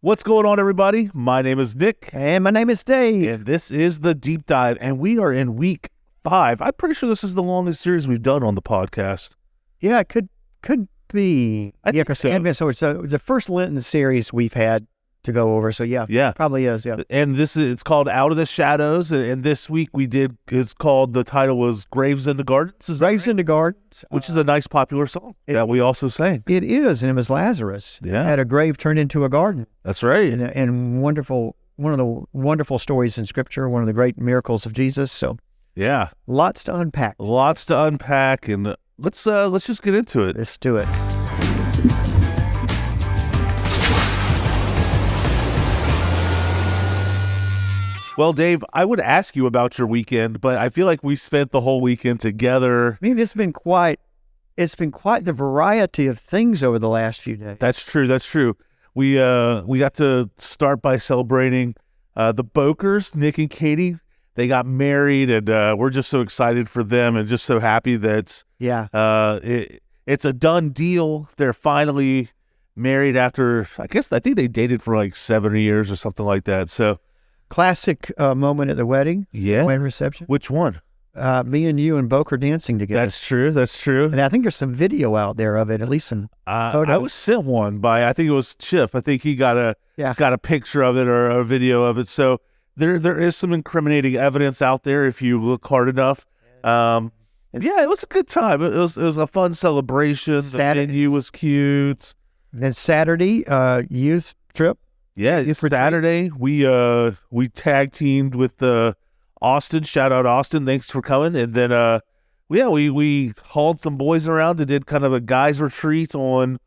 What's going on, everybody? My name is Nick. And my name is Dave. And this is the Deep Dive, and we are in week 5. I'm pretty sure this is the longest series we've done on the podcast. Yeah, it could be. I think so. So it's the first Lenten series we've had to go over. So yeah, probably is. Yeah, and it's called Out of the Shadows, and this week the title was Graves in the Gardens. Graves in the Gardens, which is a nice popular song that we also sang. It is, and it was Lazarus. Yeah, had a grave turned into a garden. That's right, and wonderful. One of the wonderful stories in Scripture. One of the great miracles of Jesus. So yeah, lots to unpack. And let's just get into it. Let's do it. Well, Dave, I would ask you about your weekend, but I feel like we spent the whole weekend together. I mean, it's been quite the variety of things over the last few days. That's true. We got to start by celebrating the Bokers, Nick and Katie. They got married, and we're just so excited for them and just so happy that it's a done deal. They're finally married after, I think they dated for like 7 years or something like that. So classic moment at the wedding. Yeah. Wedding reception. Which one? Me and you and Boker dancing together. That's true. And I think there's some video out there of it, at least some photos. I was sent one by, I think it was Chip. I think he got a picture of it or a video of it. So there is some incriminating evidence out there if you look hard enough. And yeah, it was a good time. It was a fun celebration. Saturday. The venue was cute. Then Saturday, youth trip. Yeah, Saturday we tag teamed with Austin. Shout out Austin, thanks for coming. And then we hauled some boys around and did kind of a guys retreat on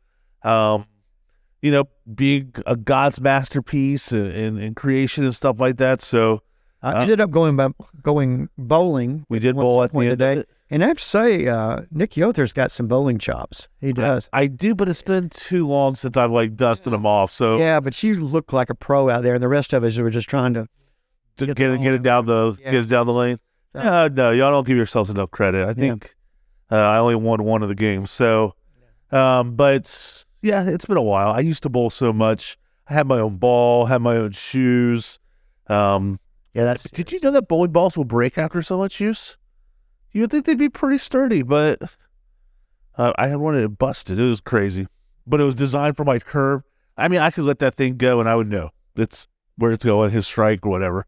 being a God's masterpiece and creation and stuff like that. So I ended up going bowling. We did bowl at the end of the day. And I have to say, Nick Yother's got some bowling chops. He does. I do, but it's been too long since I've dusted them off. So yeah, but you look like a pro out there, and the rest of us were just trying to get it down the lane. So. No, y'all don't give yourselves enough credit. I think I only won one of the games. So, but yeah, it's been a while. I used to bowl so much. I had my own ball, had my own shoes. Did you know that bowling balls will break after so much use? You would think they'd be pretty sturdy, but I had one that busted. It was crazy, but it was designed for my curve. I mean, I could let that thing go, and I would know it's where it's going, his strike or whatever.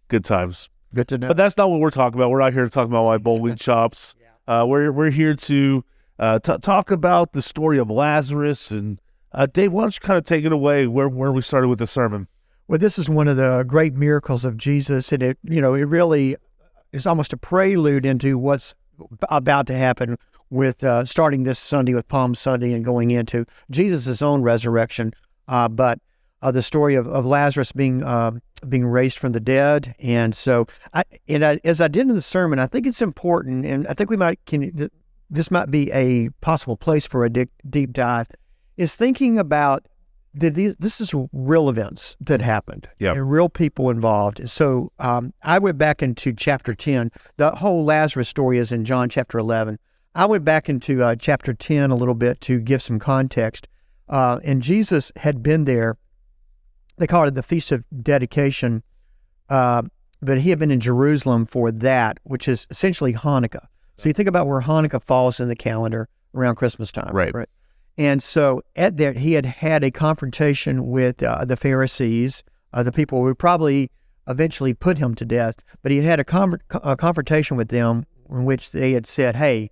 Good times. Good to know. But that's not what we're talking about. We're not here to talk about my bowling chops. We're here to talk about the story of Lazarus. And Dave, why don't you kind of take it away where we started with the sermon? Well, this is one of the great miracles of Jesus, and it really is almost a prelude into what's about to happen with starting this Sunday with Palm Sunday and going into Jesus' own resurrection. But the story of Lazarus being raised from the dead, and so as I did in the sermon, I think it's important, and I think this might be a possible place for a deep dive, is thinking about this is real events that happened, and real people involved. So I went back into chapter 10. The whole Lazarus story is in John chapter 11. I went back into chapter 10 a little bit to give some context. And Jesus had been there. They call it the Feast of Dedication, but he had been in Jerusalem for that, which is essentially Hanukkah. So you think about where Hanukkah falls in the calendar around Christmas time. Right. And so at there, he had a confrontation with the Pharisees, the people who probably eventually put him to death. But he had a confrontation with them in which they had said, hey,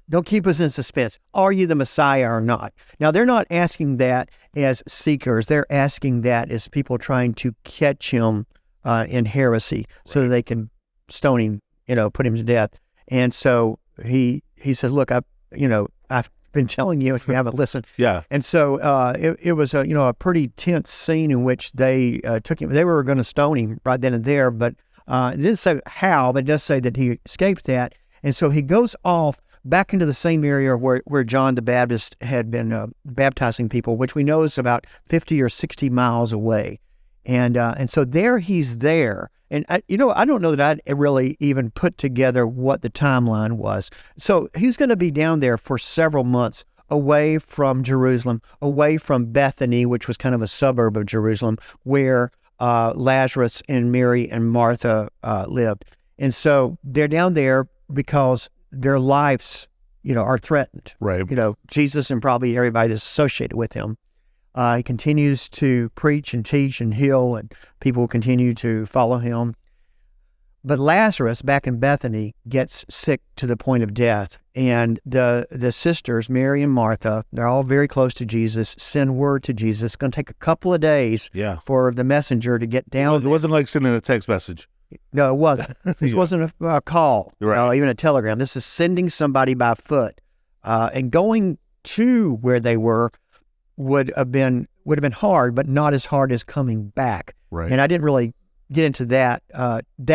don't keep us in suspense. Are you the Messiah or not? Now, they're not asking that as seekers. They're asking that as people trying to catch him in heresy so that they can stone him, put him to death. And so he says, look, I've been telling you if you haven't listened. Yeah. And so it was a pretty tense scene in which they took him. They were going to stone him right then and there, but it didn't say how, but it does say that he escaped that. And so he goes off back into the same area where John the Baptist had been baptizing people, which we know is about 50 or 60 miles away. And so he's there. And I don't know that I'd really even put together what the timeline was. So he's going to be down there for several months away from Jerusalem, away from Bethany, which was kind of a suburb of Jerusalem, where Lazarus and Mary and Martha lived. And so they're down there because their lives, are threatened. Right. Jesus and probably everybody that's associated with him. He continues to preach and teach and heal, and people continue to follow him. But Lazarus, back in Bethany, gets sick to the point of death. And the sisters, Mary and Martha, they're all very close to Jesus, send word to Jesus. It's going to take a couple of days for the messenger to get down. It wasn't like sending a text message. No, it wasn't. This wasn't a call, right. Even a telegram. This is sending somebody by foot. And going to where they were would have been hard, but not as hard as coming back. Right. And I didn't really get into that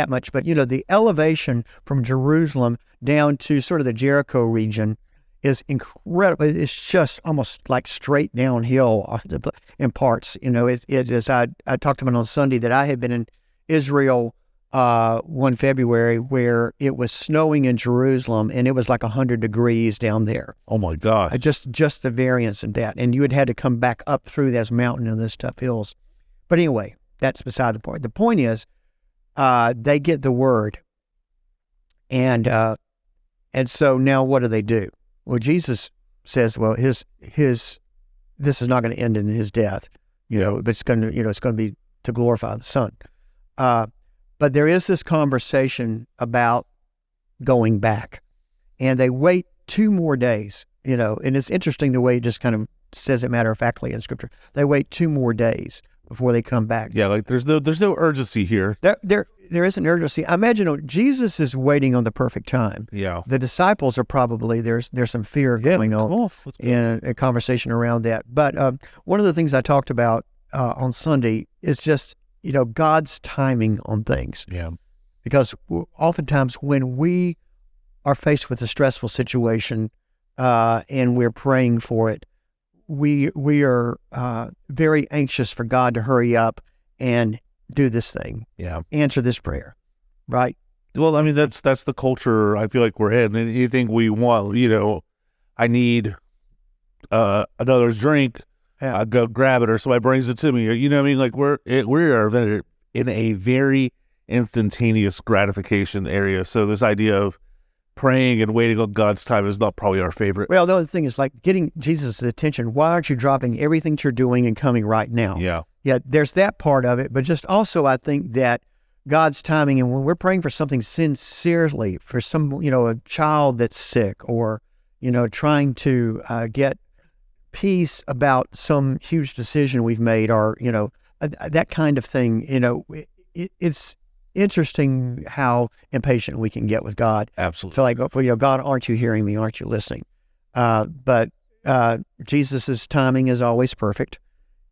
much, but the elevation from Jerusalem down to sort of the Jericho region is incredible. It's just almost like straight downhill in parts. It is. I talked about on Sunday that I had been in Israel one February where it was snowing in Jerusalem and it was like 100 degrees down there. Oh my God. Just the variance of that. And you had to come back up through those mountain and those tough hills. But anyway, that's beside the point. The point is, they get the word. And so now what do? Well, Jesus says, well, this is not going to end in his death, but it's going to be to glorify the Son. But there is this conversation about going back, and they wait 2 more days, and it's interesting the way it just kind of says it matter-of-factly in Scripture. They wait 2 more days before they come back. Yeah, like there's no urgency here. There is an urgency. I imagine Jesus is waiting on the perfect time. Yeah. The disciples are probably, there's some fear going on in a conversation around that. But one of the things I talked about on Sunday is just, God's timing on things. Yeah. Because oftentimes when we are faced with a stressful situation and we're praying for it, we are very anxious for God to hurry up and do this thing. Yeah. Answer this prayer, right? Well, I mean, that's the culture I feel like we're in. And anything we want, I need another drink. Yeah. I go grab it, or somebody brings it to me. Or, what I mean? Like we are in a very instantaneous gratification area. So this idea of praying and waiting on God's time is not probably our favorite. Well, the other thing is like getting Jesus' attention. Why aren't you dropping everything that you're doing and coming right now? Yeah. Yeah, there's that part of it, but just also I think that God's timing, and when we're praying for something sincerely, for some, a child that's sick, or, trying to get peace about some huge decision we've made, or, that kind of thing, it's interesting how impatient we can get with God. Absolutely. Feel like, well, God, aren't you hearing me? Aren't you listening? But Jesus's timing is always perfect.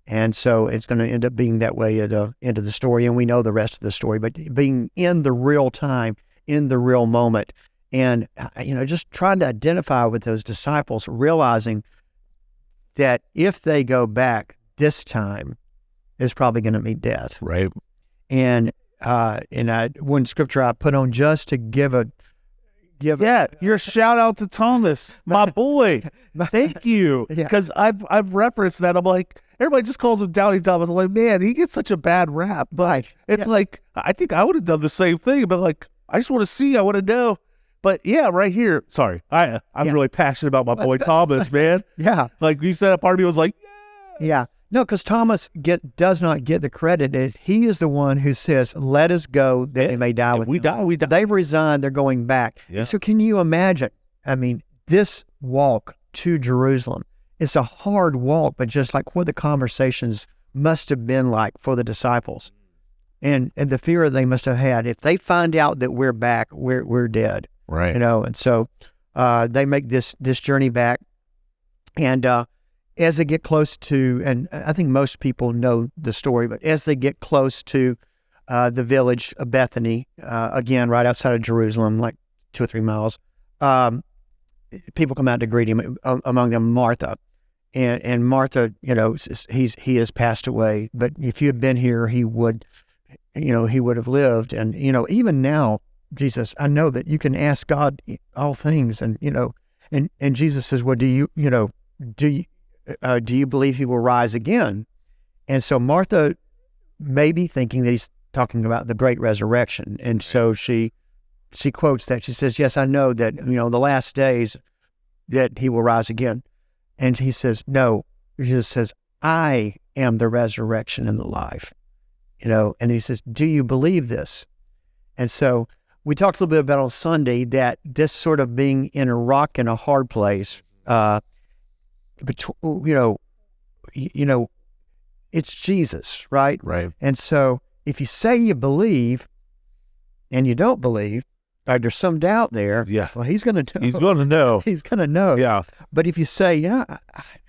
And so it's going to end up being that way at the end of the story. And we know the rest of the story, but being in the real time, in the real moment, and, just trying to identify with those disciples, realizing that if they go back this time, it's probably going to meet death. Right. And one scripture I put on just to give your shout out to Thomas, my boy. Thank you. Because I've referenced that. I'm like, everybody just calls him Doubting Thomas. I'm like, man, he gets such a bad rap. But it's like, I think I would have done the same thing. But like, I just want to see, I want to know. But yeah, right here. Sorry, I'm really passionate about my boy Thomas, man. Yeah. Like you said, a part of me was like, yes. Yeah. No, because Thomas does not get the credit. He is the one who says, let us go that they may die with we him. We die. They've resigned. They're going back. Yeah. So can you imagine? I mean, this walk to Jerusalem, it's a hard walk, but just like what the conversations must have been like for the disciples and the fear they must have had. If they find out that we're back, we're dead. Right. And so they make this journey back. And as they get close to, and I think most people know the story, but as they get close to the village of Bethany, again, right outside of Jerusalem, like 2 or 3 miles, people come out to greet him, among them Martha. And Martha, he has passed away, but if you had been here, he would have lived. And, even now, Jesus, I know that you can ask God all things. And, and Jesus says, well, do you do you believe he will rise again? And so Martha may be thinking that he's talking about the great resurrection. And so she quotes that. She says, yes, I know that, the last days that he will rise again. And he says, no, he just says, I am the resurrection and the life, and he says, do you believe this? And so we talked a little bit about on Sunday that this sort of being in a rock and a hard place, it's Jesus, right? Right. And so if you say you believe and you don't believe, there's some doubt there. Yeah. Well, he's going to know. He's going to know. He's going to know. Yeah. But if you say, I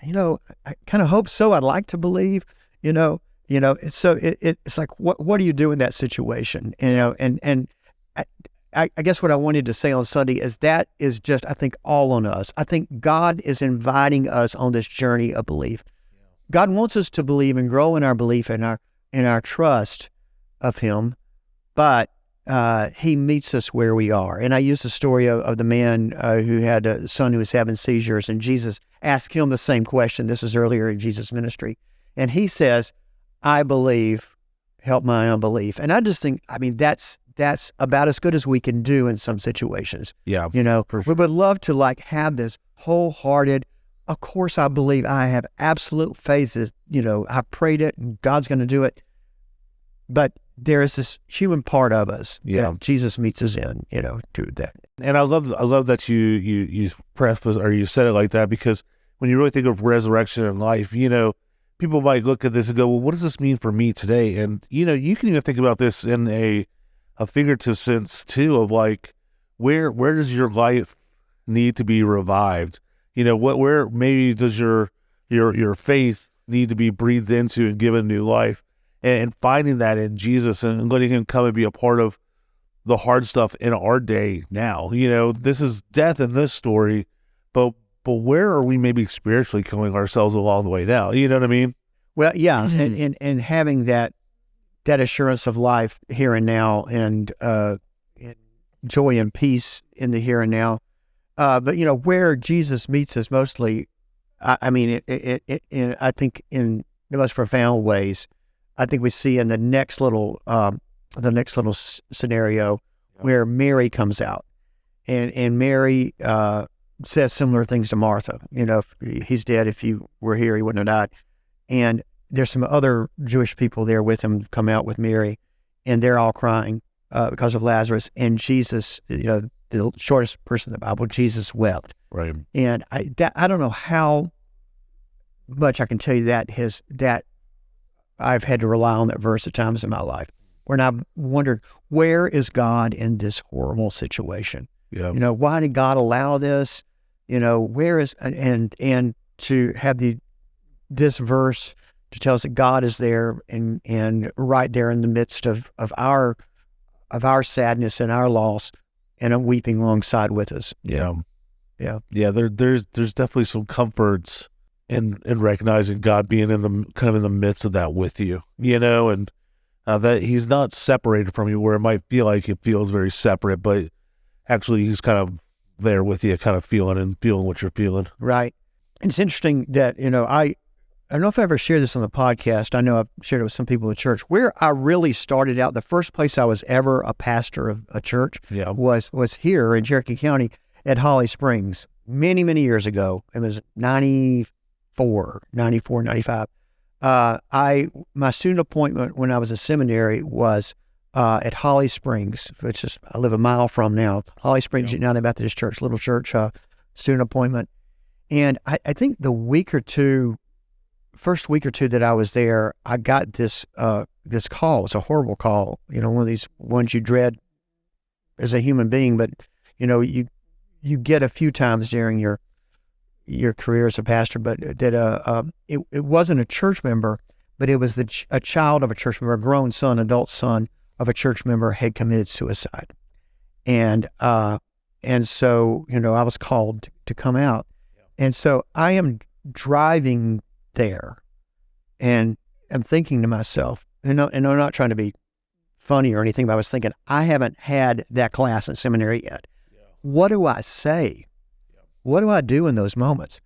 kind of hope so. I'd like to believe, so it's like, what do you do in that situation? And I guess what I wanted to say on Sunday is that is just, I think, all on us. I think God is inviting us on this journey of belief. God wants us to believe and grow in our belief and our trust of Him, but He meets us where we are. And I use the story of the man who had a son who was having seizures, and Jesus asked him the same question. This was earlier in Jesus' ministry. And he says, I believe, help my unbelief. And I just think, that's about as good as we can do in some situations. Yeah. We would love to have this wholehearted, of course I believe, I have absolute faith that, I prayed it and God's going to do it. But there is this human part of us that Jesus meets us in, to that. And I love that you preface or you said it like that, because when you really think of resurrection and life, people might look at this and go, well, what does this mean for me today? And, you can even think about this in a figurative sense too, of where does your life need to be revived? Where maybe does your faith need to be breathed into and given new life? And finding that in Jesus and letting Him come and be a part of the hard stuff in our day now. This is death in this story, but where are we maybe spiritually killing ourselves along the way now? You know what I mean? Well, yeah, and having that assurance of life here and now, and joy and peace in the here and now. But where Jesus meets us mostly, I think in the most profound ways. I think we see in the next little scenario where Mary comes out, and Mary says similar things to Martha. If he's dead, if you were here, he wouldn't have died. And there's some other Jewish people there with him come out with Mary, and they're all crying because of Lazarus. And Jesus, the shortest person in the Bible, Jesus wept. Right. And I don't know how much I can tell you that I've had to rely on that verse at times in my life, when I've wondered, where is God in this horrible situation? Yeah. Why did God allow this? Where is, and to have this verse to tell us that God is there and right there in the midst of our sadness and our loss, and weeping alongside with us. Yeah. Yeah. Yeah. There's definitely some comforts in recognizing God being in the midst of that with you, and that He's not separated from you, where it might feel like it feels very separate, but actually He's kind of there with you, kind of feeling what you're feeling. Right. And it's interesting that, I don't know if I ever shared this on the podcast. I know I've shared it with some people at church. Where I really started out, the first place I was ever a pastor of a church was here in Cherokee County at Holly Springs many, many years ago. It was 94, 95. My student appointment when I was a seminary was at Holly Springs, which is, I live a mile from now. Holly Springs United Baptist Church, little church, student appointment. And I think the first week or two that I was there, I got this call. It's a horrible call, one of these ones you dread as a human being, but you get a few times during your career as a pastor. But that it wasn't a church member, but it was a child of a church member, a grown son, adult son of a church member had committed suicide, and so I was called to come out, and so I am driving there, and I'm thinking to myself, and I'm not trying to be funny or anything, but I was thinking, I haven't had that class in seminary yet. What do I say? What do I do in those moments?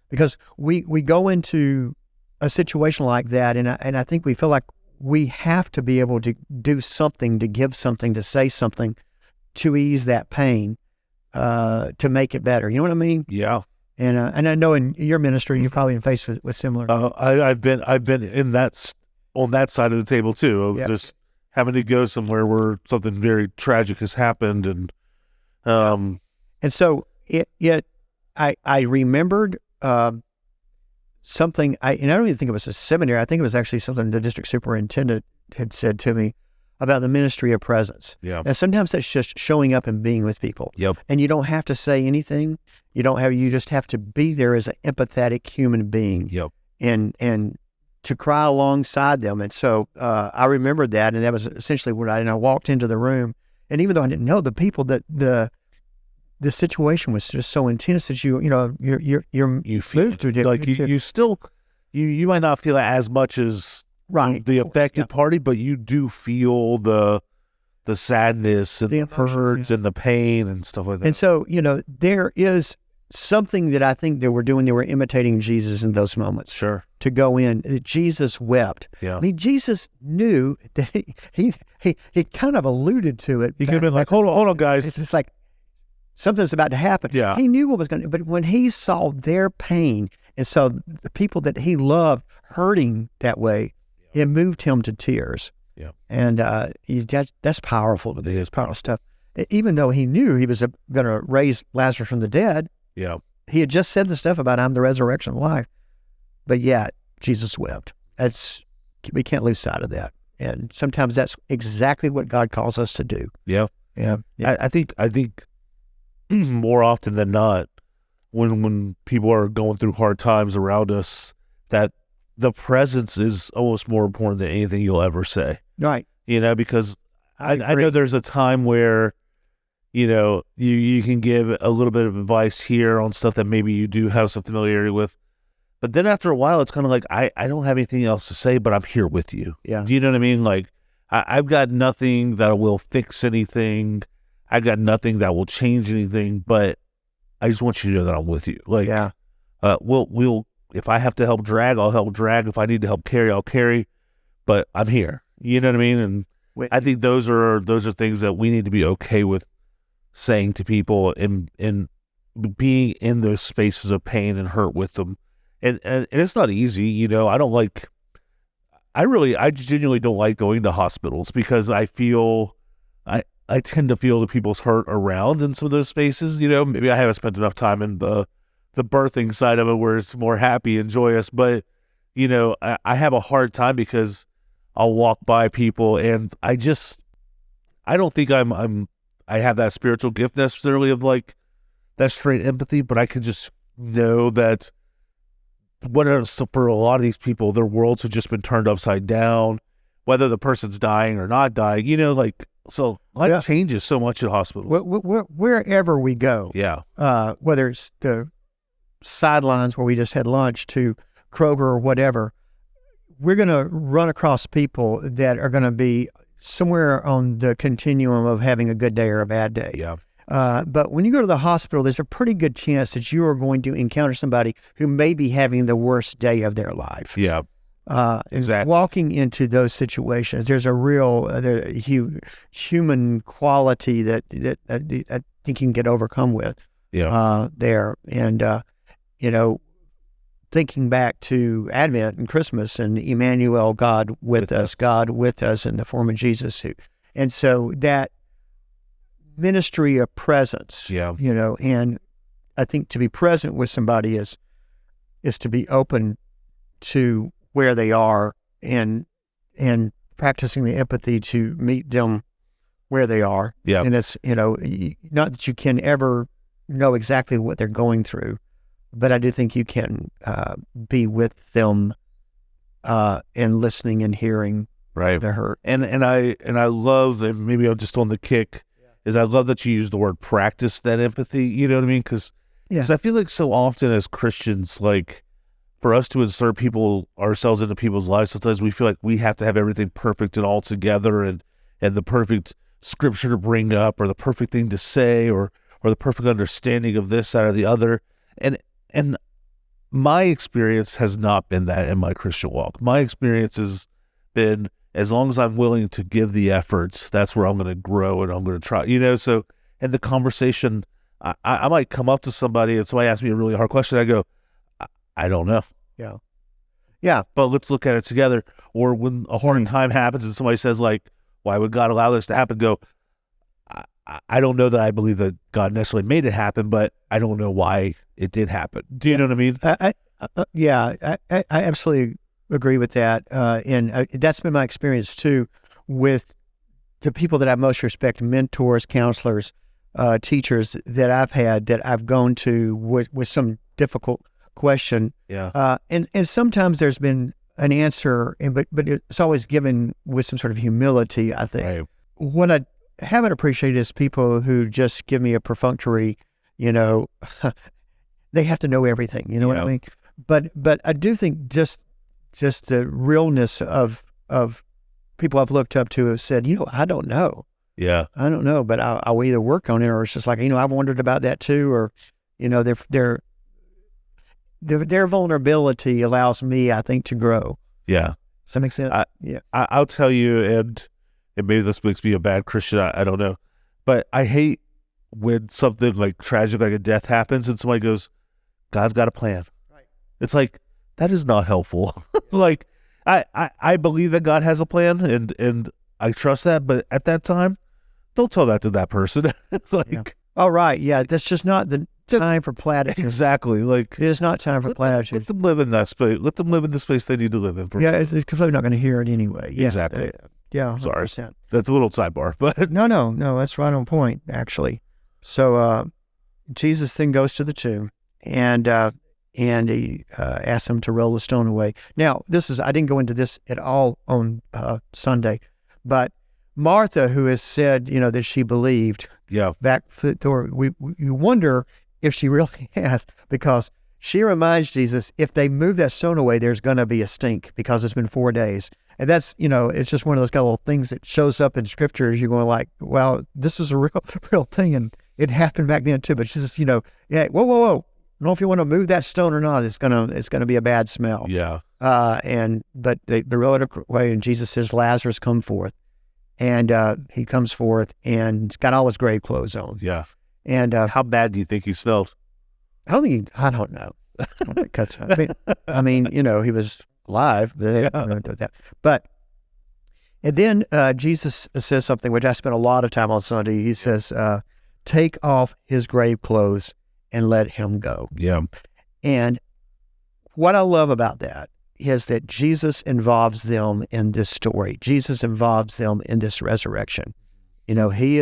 because we go into a situation like that, and I think we feel like we have to be able to do something, to give something, to say something, to ease that pain, to make it better. You know what I mean? Yeah. And I know in your ministry, you're probably faced with similar. I've been in on that side of the table too, of just having to go somewhere where something very tragic has happened, and so I remembered something. And I don't even think it was a seminary. I think it was actually something the district superintendent had said to me about the ministry of presence. Yeah. And sometimes that's just showing up and being with people. Yep. And you don't have to say anything. You just have to be there as an empathetic human being. Yep. And to cry alongside them. And so I remembered that, and that was essentially what I walked into the room. And even though I didn't know the people, that the situation was just so intense that you feel through like you still might not feel it as much as the affected party, but you do feel the sadness and the hurt and the pain and stuff like that. And so, there is something that I think they were doing. They were imitating Jesus in those moments. Sure. To go in, Jesus wept. Yeah. I mean, Jesus knew that he kind of alluded to it. He could have been like, hold on, guys. It's just like something's about to happen. Yeah. He knew what was going to, but when he saw their pain, and so the people that he loved hurting that way, it moved him to tears. Yeah. And that's powerful to do. It's powerful stuff. Even though he knew he was going to raise Lazarus from the dead, he had just said the stuff about I'm the resurrection and life. But yet, Jesus wept. We can't lose sight of that. And sometimes that's exactly what God calls us to do. Yeah. Yeah. I think more often than not, when people are going through hard times around us, that the presence is almost more important than anything you'll ever say. Right. Because I know there's a time where, you can give a little bit of advice here on stuff that maybe you do have some familiarity with. But then after a while, it's kind of like, I don't have anything else to say, but I'm here with you. Yeah. Do you know what I mean? Like, I've got nothing that will fix anything. I've got nothing that will change anything, but I just want you to know that I'm with you. Like, we'll if I have to help drag, I'll help drag. If I need to help carry, I'll carry. But I'm here. You know what I mean? And I think those are things that we need to be okay with saying to people, and being in those spaces of pain and hurt with them. And it's not easy, I genuinely don't like going to hospitals, because I tend to feel the people's hurt around in some of those spaces. Maybe I haven't spent enough time in the birthing side of it where it's more happy and joyous, but I have a hard time because I'll walk by people and I don't think I have that spiritual gift necessarily of like that straight empathy, but I can just know that for a lot of these people, their worlds have just been turned upside down, whether the person's dying or not dying, so life changes so much at hospitals. Wherever we go, whether it's the sidelines where we just had lunch to Kroger or whatever, we're going to run across people that are going to be somewhere on the continuum of having a good day or a bad day. Yeah. But when you go to the hospital, there's a pretty good chance that you are going to encounter somebody who may be having the worst day of their life. Yeah. Exactly. Walking into those situations, there's a real human quality that I think you can get overcome with. Yeah. There. And, thinking back to Advent and Christmas and Emmanuel, God with us in the form of Jesus. And so that ministry of presence, and I think to be present with somebody is to be open to where they are and practicing the empathy to meet them where they are. Yeah. And it's, not that you can ever know exactly what they're going through, but I do think you can be with them and listening and hearing the hurt. And I love, and maybe I'm just on the kick, is I love that you use the word practice that empathy, you know what I mean? Because I feel like so often as Christians, like for us to insert ourselves into people's lives, sometimes we feel like we have to have everything perfect and all together and the perfect scripture to bring up or the perfect thing to say or the perfect understanding of this, that, or the other. And my experience has not been that in my Christian walk. My experience has been, as long as I'm willing to give the efforts, that's where I'm going to grow and I'm going to try, so in the conversation, I might come up to somebody and somebody asks me a really hard question. I go, I don't know. Yeah. Yeah. But let's look at it together. Or when a hard time happens and somebody says, like, why would God allow this to happen? Go, I don't know that I believe that God necessarily made it happen, but I don't know why it did happen. Do you know what I mean? I absolutely agree with that. And that's been my experience too with the people that I most respect, mentors, counselors, teachers that I've had that I've gone to with some difficult question. Yeah. And sometimes there's been an answer, but it's always given with some sort of humility, I think. Right. What I haven't appreciated is people who just give me a perfunctory, they have to know everything, you know what I mean? But I do think just the realness of people I've looked up to have said, I don't know. Yeah. I don't know, but I'll either work on it, or it's just like, I've wondered about that too, or, their vulnerability allows me, I think, to grow. Yeah. Does that make sense? I'll tell you, and maybe this makes me a bad Christian, I don't know, but I hate when something like tragic, like a death happens and somebody goes, God's got a plan. Right. It's like, that is not helpful. Like, I believe that God has a plan and I trust that, but at that time, don't tell that to that person. Oh, right. Yeah. That's just not the time for platitudes. Exactly. Like, it is not time for platitudes. Let them live in that space. Let them live in the space they need to live in. It's completely not going to hear it anyway. Yeah. Exactly. Yeah. 100%. Sorry. That's a little sidebar, but no, that's right on point, actually. So, Jesus then goes to the tomb and he asks him to roll the stone away. Now, I didn't go into this at all on Sunday, but Martha, who has said, that she believed, back door, we wonder if she really has, because she reminds Jesus, if they move that stone away, there's going to be a stink because it's been 4 days. And that's, it's just one of those kind of little things that shows up in scriptures. You're going like, well, this is a real thing. And it happened back then too. But she says, whoa. I don't know if you want to move that stone or not. It's gonna be a bad smell. Yeah. But they roll it away, and Jesus says, Lazarus, come forth. And he comes forth, and he's got all his grave clothes on. Yeah. And how bad do you think he smelled? I don't know. I mean, he was alive. But and then Jesus says something which I spent a lot of time on Sunday. He says, take off his grave clothes and let him go. Yeah. And what I love about that is that Jesus involves them in this story. Jesus involves them in this resurrection. He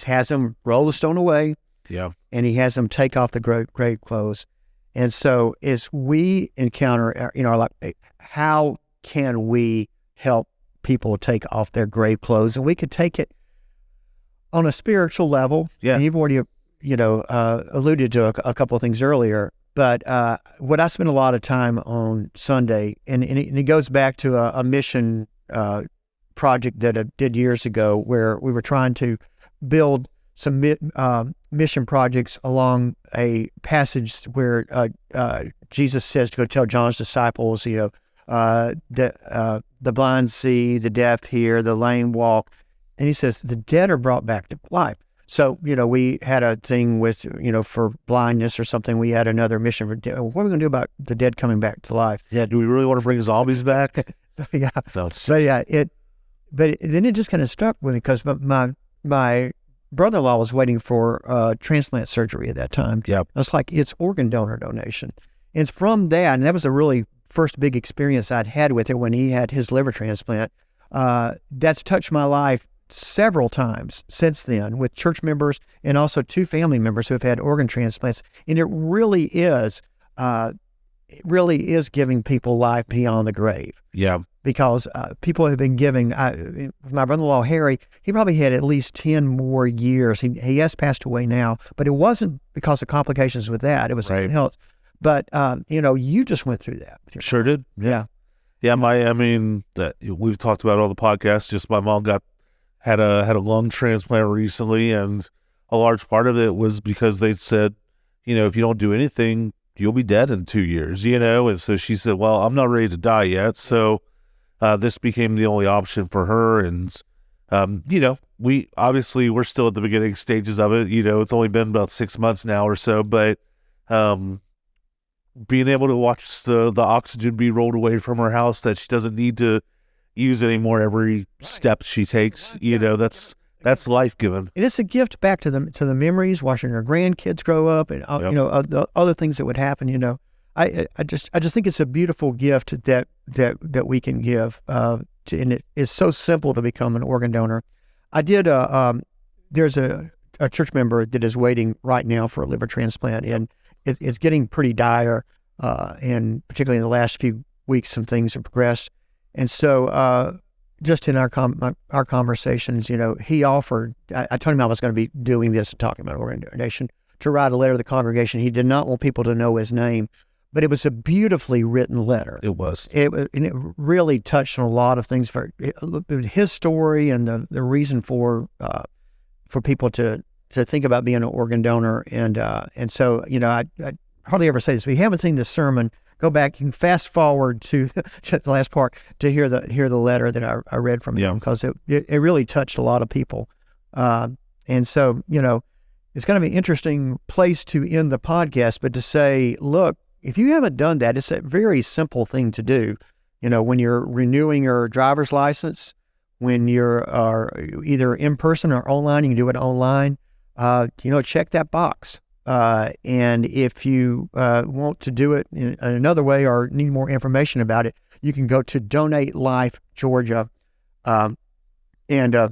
has them roll the stone away. Yeah. And he has them take off the grave clothes. And so as we encounter, our life, how can we help people take off their grave clothes? And we could take it on a spiritual level. Yeah. And you've already, alluded to a couple of things earlier. But what I spent a lot of time on Sunday, and it goes back to a mission project that I did years ago, where we were trying to build some mission projects along a passage where Jesus says to go tell John's disciples, the blind see, the deaf hear, the lame walk. And he says, the dead are brought back to life. So, we had a thing with, for blindness or something. We had another mission for what are we going to do about the dead coming back to life? Yeah. Do we really want to bring zombies back? Yeah. So yeah, then it just kind of stuck with me, because my brother-in-law was waiting for transplant surgery at that time. Yeah. I was like, it's organ donation. And from that, and that was a really first big experience I'd had with it when he had his liver transplant. That's touched my life several times since then, with church members and also 2 family members who have had organ transplants. And it really is giving people life beyond the grave. Yeah. Because people have been giving, my brother-in-law, Harry, he probably had at least 10 more years. He has passed away now, but it wasn't because of complications with that. It was something else. But, you just went through that. Sure did. Yeah. Yeah. We've talked about it on the podcast. Just my mom had a lung transplant recently, and a large part of it was because they said, if you don't do anything, you'll be dead in 2 years, And so she said, well, I'm not ready to die yet. So this became the only option for her. And, we're still at the beginning stages of it. It's only been about 6 months now or so, but being able to watch the oxygen be rolled away from her house that she doesn't need to use anymore every step she takes, that's life given. And it's a gift back to the memories, watching her grandkids grow up, and the other things that would happen. I just think it's a beautiful gift that we can give. And it is so simple to become an organ donor. I did. There's a church member that is waiting right now for a liver transplant, and it's getting pretty dire. And particularly in the last few weeks, some things have progressed. And so, just in our conversations, he offered. I told him I was going to be doing this and talking about organ donation, to write a letter to the congregation. He did not want people to know his name, but it was a beautifully written letter. It was. And it really touched on a lot of things for his story and the reason for people to think about being an organ donor. And so, I hardly ever say this. If you haven't seen this sermon, go back. You can fast forward to the last part to hear the letter that I read from him, because it really touched a lot of people. And so, it's going to be an interesting place to end the podcast, but to say, look, if you haven't done that, it's a very simple thing to do. When you're renewing your driver's license, when you're either in person or online, you can do it online. Check that box. And if you want to do it in another way or need more information about it, you can go to Donate Life Georgia, and I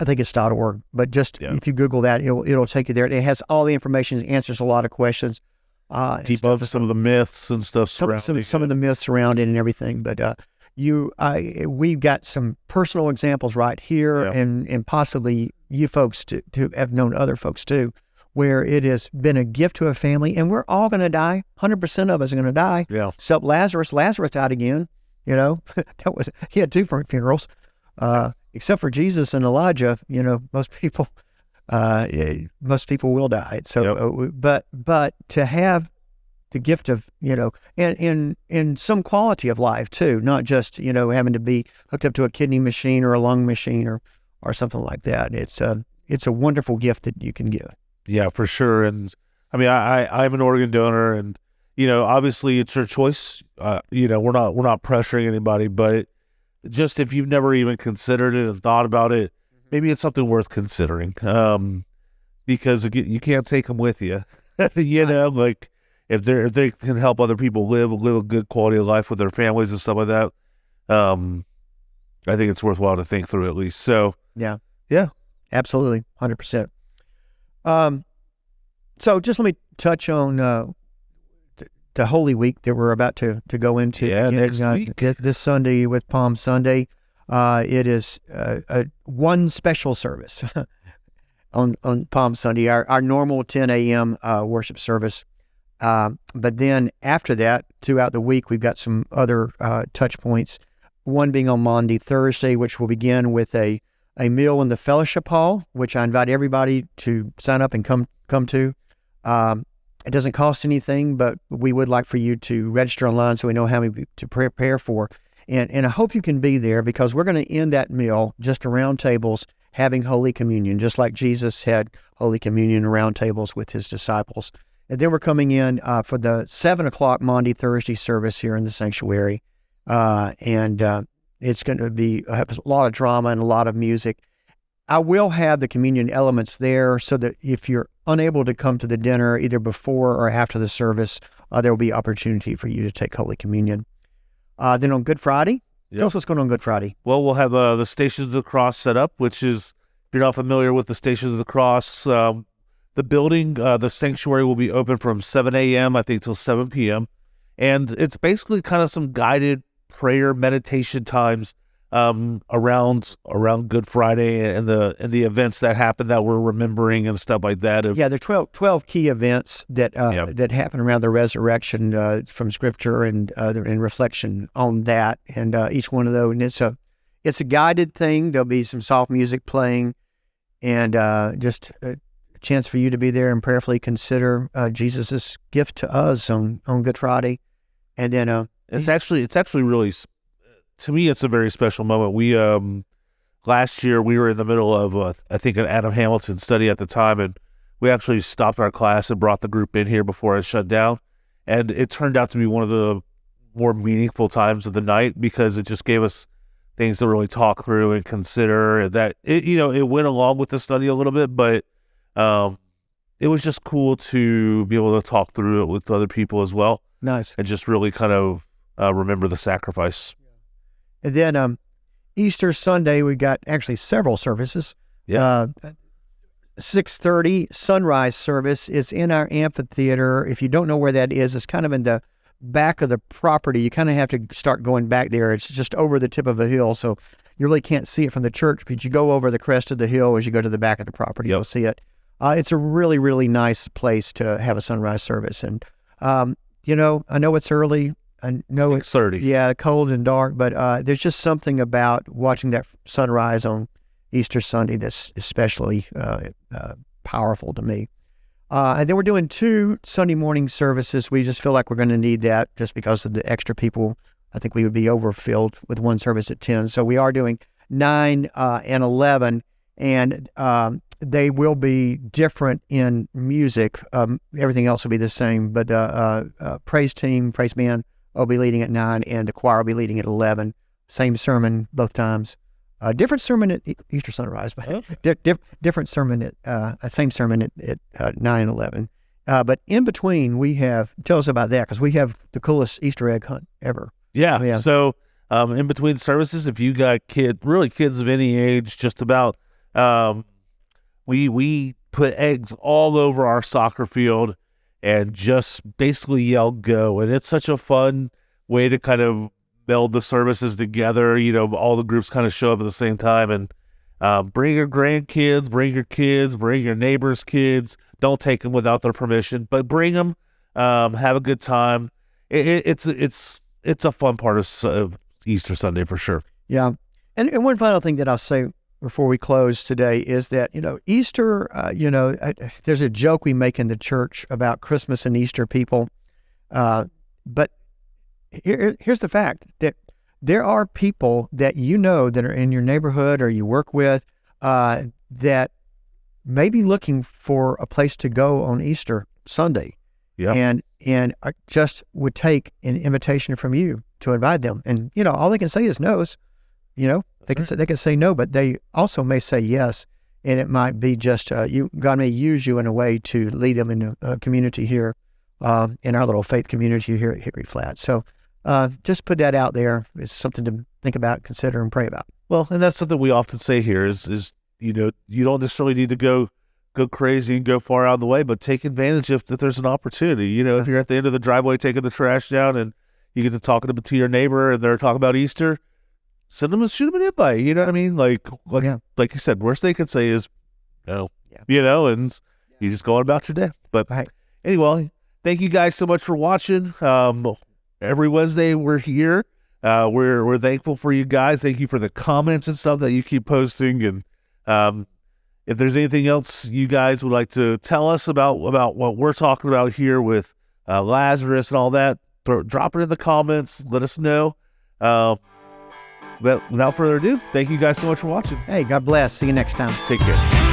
think it's .org. But just if you Google that, it'll take you there. It has all the information. It answers a lot of questions. Debunk some of the myths and stuff surrounding some of the myths around it and everything. But we've got some personal examples right here, and possibly you folks to have known other folks too, where it has been a gift to a family, and we're all going to die. 100% of us are going to die. Yeah. Except Lazarus. Lazarus died again. He had 2 funerals. Except for Jesus and Elijah, most people will die. So, but to have the gift of, and in some quality of life too, not just, having to be hooked up to a kidney machine or a lung machine or something like that. It's a wonderful gift that you can give. Yeah, for sure. And I mean, I'm an organ donor, and, obviously it's your choice. We're not pressuring anybody, but just if you've never even considered it and thought about it, maybe it's something worth considering. Because you can't take them with you. Like if they can help other people live a good quality of life with their families and stuff like that, I think it's worthwhile to think through at least. So yeah, absolutely, 100%. So just let me touch on the Holy Week that we're about to go into. Next week. This Sunday with Palm Sunday. It is one special service on Palm Sunday, our normal 10 a.m. Worship service. But then after that, throughout the week, we've got some other touch points. One being on Maundy Thursday, which will begin with a meal in the fellowship hall, which I invite everybody to sign up and come to. It doesn't cost anything, but we would like for you to register online so we know how many to prepare for. And I hope you can be there, because we're going to end that meal just around tables having Holy Communion, just like Jesus had Holy Communion around tables with his disciples. And then we're coming in for the 7 o'clock Maundy Thursday service here in the sanctuary. And it's going to have a lot of drama and a lot of music. I will have the communion elements there so that if you're unable to come to the dinner either before or after the service, there will be opportunity for you to take Holy Communion. Then on Good Friday, tell us what's going on Good Friday. Well, we'll have the Stations of the Cross set up, which is, if you're not familiar with the Stations of the Cross, the building, the sanctuary will be open from 7 a.m., I think, till 7 p.m. And it's basically kind of some guided prayer meditation times around Good Friday and the events that happen that we're remembering and stuff like that. There are 12 key events that happen around the resurrection from Scripture and reflection on that, and each one of those. And it's a guided thing. There'll be some soft music playing, and just chance for you to be there and prayerfully consider Jesus' gift to us on Good Friday. And then it's actually really, to me, it's a very special moment. We last year we were in the middle of I think an Adam Hamilton study at the time, and we actually stopped our class and brought the group in here before it shut down, and it turned out to be one of the more meaningful times of the night because it just gave us things to really talk through and consider. That it went along with the study a little bit, but it was just cool to be able to talk through it with other people as well. Nice. And just really kind of remember the sacrifice. And then Easter Sunday, we got actually several services. Yeah. 6:30 sunrise service is in our amphitheater. If you don't know where that is, it's kind of in the back of the property. You kind of have to start going back there. It's just over the tip of a hill, so you really can't see it from the church, but you go over the crest of the hill as you go to the back of the property. You'll see it. It's a really, really nice place to have a sunrise service. And, I know it's early. I know 6:30. Yeah, cold and dark, but there's just something about watching that sunrise on Easter Sunday that's especially powerful to me. And then we're doing 2 Sunday morning services. We just feel like we're going to need that just because of the extra people. I think we would be overfilled with one service at 10. So we are doing 9 and 11, and they will be different in music. Everything else will be the same, but praise team, praise band will be leading at 9, and the choir will be leading at 11. Same sermon both times. Different sermon at Easter sunrise, but different sermon at same sermon at 9 and 11. But in between, we have, tell us about that, because we have the coolest Easter egg hunt ever. Yeah. So in between services, if you got kids of any age, just about, we put eggs all over our soccer field and just basically yell go. And it's such a fun way to kind of meld the services together. All the groups kind of show up at the same time, and bring your grandkids, bring your kids, bring your neighbors' kids. Don't take them without their permission, but bring them, have a good time. It's a fun part of Easter Sunday for sure. Yeah. And one final thing that I'll say before we close today is that, Easter, there's a joke we make in the church about Christmas and Easter people. But here's the fact that there are people that that are in your neighborhood or you work with that may be looking for a place to go on Easter Sunday. Yeah. And just would take an invitation from you to invite them. And, all they can say is no's. They can say no, but they also may say yes. And it might be just God may use you in a way to lead them in a community here, in our little faith community here at Hickory Flat. So just put that out there. It's something to think about, consider, and pray about. Well, and that's something we often say here is you don't necessarily need to go crazy and go far out of the way, but take advantage if there's an opportunity. If you're at the end of the driveway taking the trash down and you get to talking to your neighbor and they're talking about Easter, shoot them an invite. You know what I mean? Like you said, worst they could say is no. Yeah. And you just go on about your day. But anyway, thank you guys so much for watching. Every Wednesday we're here. We're thankful for you guys. Thank you for the comments and stuff that you keep posting. And if there's anything else you guys would like to tell us about what we're talking about here with Lazarus and all that, drop it in the comments. Let us know. But without further ado, thank you guys so much for watching. Hey, God bless. See you next time. Take care.